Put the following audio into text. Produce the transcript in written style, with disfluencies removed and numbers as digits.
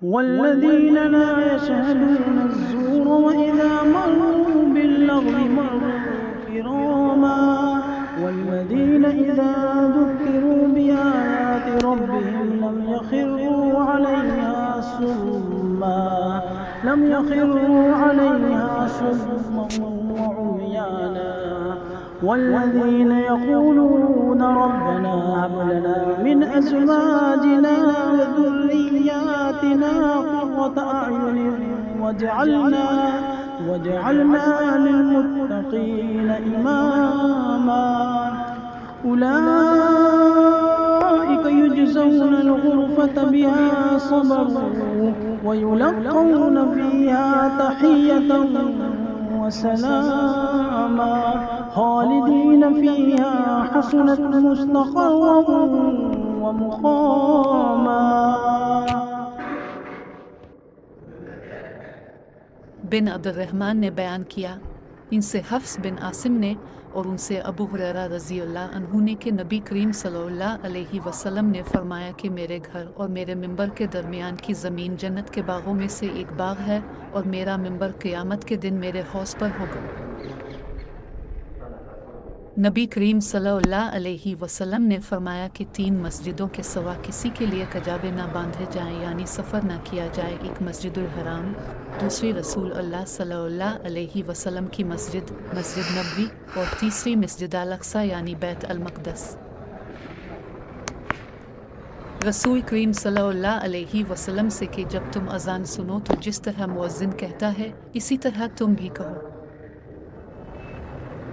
والذين لا يشهدون الزور وإذا مروا باللغو مروا كراما والذين إذا ذكروا بآيات ربهم لم يخروا عليها صما وعميانا والذين يقولون ربنا هب لنا من أزواجنا وذرياتنا قرة أعين واجعلنا للمتقين إماما أولئك يجزون الغرفة بما صبروا ويلقون فيها تحية وسلاما خالدين فيها حسنت مستقرا ومقاما. बिन अब्दुर्रहमान ने बयान किया, इनसे हफ्स बिन आसिम ने और उनसे अबू हुरैरा रज़ी अल्लाह अन्हु ने कि नबी करीम सल्लल्लाहु अलैहि वसल्लम ने फरमाया कि मेरे घर और मेरे मिंबर के दरमियान की ज़मीन जन्नत के बागों में से एक बाग है और मेरा मिंबर क़यामत के दिन मेरे हौज़ पर होगा। नबी करीम सल्लल्लाहु अलैहि वसल्लम ने फरमाया कि 3 मस्जिदों के सिवा किसी के लिए कजाबे ना बांधे जाएं, यानी सफ़र ना किया जाए। एक मस्जिदुल हराम, दूसरी रसूल अल्लाह सल्लल्लाहु अलैहि वसल्लम की मस्जिद मस्जिद नबवी और तीसरी मस्जिद अल-अक़सा यानी बैत अल-मक़दस। रसूल करीम सल्लल्लाहु अलैहि वसल्लम से कि जब तुम अज़ान सुनो तो जिस तरह मुअज़्ज़िन कहता है इसी तरह तुम भी कहो।